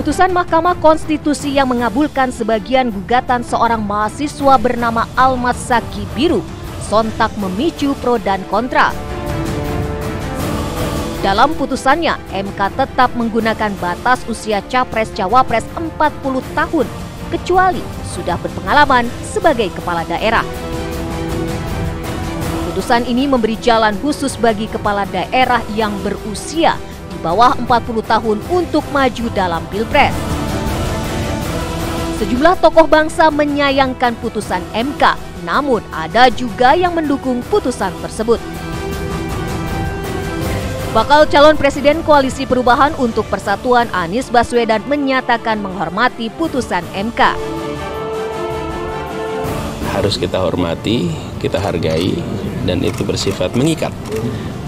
Putusan Mahkamah Konstitusi yang mengabulkan sebagian gugatan seorang mahasiswa bernama Almas Zaki Biru sontak memicu pro dan kontra. Dalam putusannya, MK tetap menggunakan batas usia Capres-Cawapres 40 tahun, kecuali sudah berpengalaman sebagai kepala daerah. Putusan ini memberi jalan khusus bagi kepala daerah yang berusia di bawah 40 tahun untuk maju dalam Pilpres. Sejumlah tokoh bangsa menyayangkan putusan MK, namun ada juga yang mendukung putusan tersebut. Bakal calon Presiden Koalisi Perubahan untuk Persatuan Anies Baswedan menyatakan menghormati putusan MK. Harus kita hormati, kita hargai, dan itu bersifat mengikat.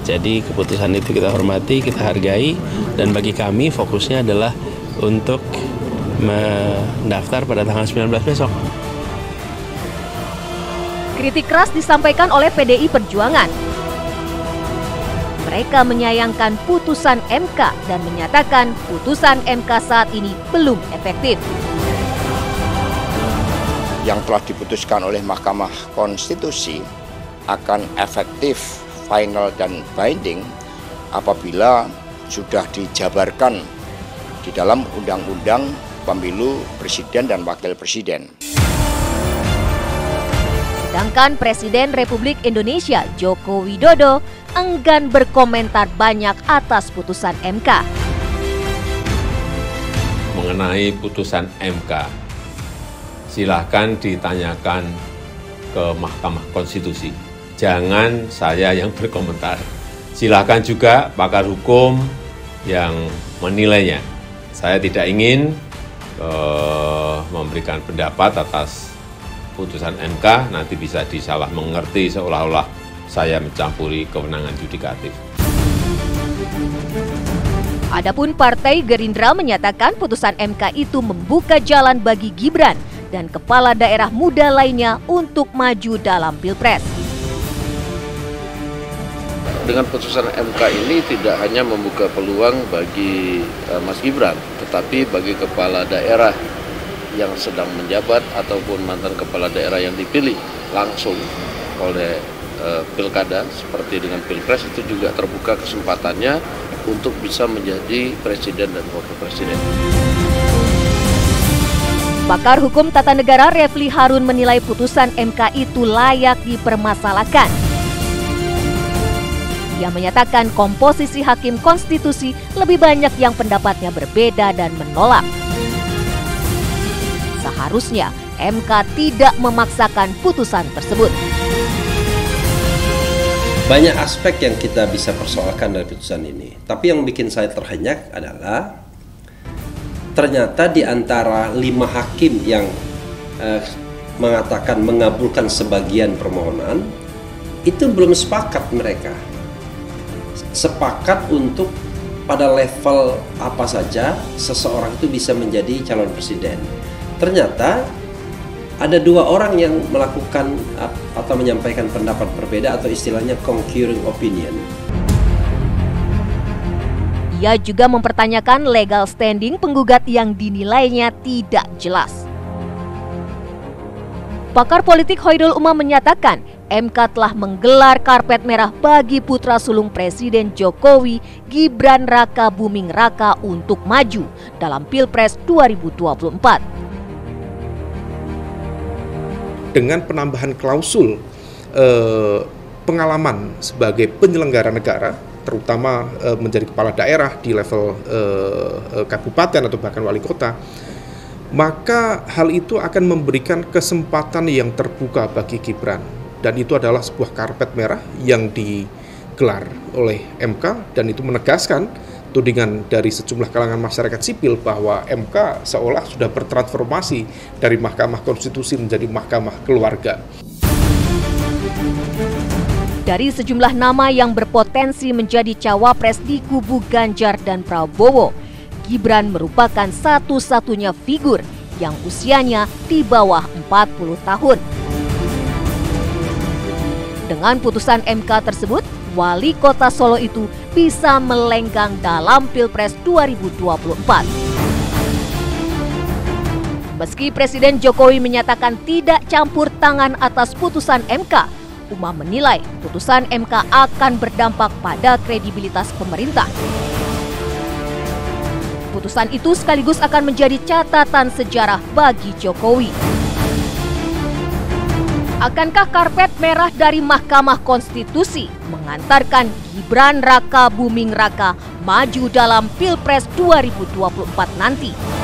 Jadi keputusan itu kita hormati, kita hargai, dan bagi kami fokusnya adalah untuk mendaftar pada tanggal 19 besok. Kritik keras disampaikan oleh PDI Perjuangan. Mereka menyayangkan putusan MK dan menyatakan putusan MK saat ini belum efektif. Yang telah diputuskan oleh Mahkamah Konstitusi akan efektif, final dan binding apabila sudah dijabarkan di dalam Undang-Undang Pemilu Presiden dan Wakil Presiden. Sedangkan Presiden Republik Indonesia Joko Widodo enggan berkomentar banyak atas putusan MK. Mengenai putusan MK, silahkan ditanyakan ke Mahkamah Konstitusi. Jangan saya yang berkomentar. Silahkan juga pakar hukum yang menilainya. Saya tidak ingin memberikan pendapat atas putusan MK, nanti bisa disalah mengerti seolah-olah saya mencampuri kewenangan yudikatif. Adapun Partai Gerindra menyatakan putusan MK itu membuka jalan bagi Gibran dan kepala daerah muda lainnya untuk maju dalam Pilpres. Dengan putusan MK ini tidak hanya membuka peluang bagi Mas Gibran, tetapi bagi kepala daerah yang sedang menjabat ataupun mantan kepala daerah yang dipilih langsung oleh pilkada seperti dengan Pilpres, itu juga terbuka kesempatannya untuk bisa menjadi presiden dan wakil presiden. Pakar hukum tata negara Refli Harun menilai putusan MK itu layak dipermasalahkan. Ia menyatakan komposisi hakim konstitusi lebih banyak yang pendapatnya berbeda dan menolak. Seharusnya MK tidak memaksakan putusan tersebut. Banyak aspek yang kita bisa persoalkan dari putusan ini. Tapi yang bikin saya terhenyak adalah ternyata di antara 5 hakim yang mengatakan mengabulkan sebagian permohonan, itu belum sepakat mereka. Sepakat untuk pada level apa saja seseorang itu bisa menjadi calon presiden. Ternyata ada 2 orang yang melakukan atau menyampaikan pendapat berbeda atau istilahnya concurring opinion. Ia juga mempertanyakan legal standing penggugat yang dinilainya tidak jelas. Pakar politik Hoirul Umam menyatakan MK telah menggelar karpet merah bagi putra sulung Presiden Jokowi, Gibran Raka Buming Raka untuk maju dalam Pilpres 2024. Dengan penambahan klausul pengalaman sebagai penyelenggara negara, terutama menjadi kepala daerah di level kabupaten atau bahkan wali kota, maka hal itu akan memberikan kesempatan yang terbuka bagi Gibran. Dan itu adalah sebuah karpet merah yang digelar oleh MK, dan itu menegaskan tudingan dari sejumlah kalangan masyarakat sipil bahwa MK seolah sudah bertransformasi dari Mahkamah Konstitusi menjadi Mahkamah Keluarga. Dari sejumlah nama yang berpotensi menjadi cawapres di kubu Ganjar dan Prabowo, Gibran merupakan satu-satunya figur yang usianya di bawah 40 tahun. Dengan putusan MK tersebut, wali kota Solo itu bisa melenggang dalam Pilpres 2024. Meski Presiden Jokowi menyatakan tidak campur tangan atas putusan MK, Umar menilai putusan MK akan berdampak pada kredibilitas pemerintah. Putusan itu sekaligus akan menjadi catatan sejarah bagi Jokowi. Akankah karpet merah dari Mahkamah Konstitusi mengantarkan Gibran Raka Buming Raka maju dalam Pilpres 2024 nanti?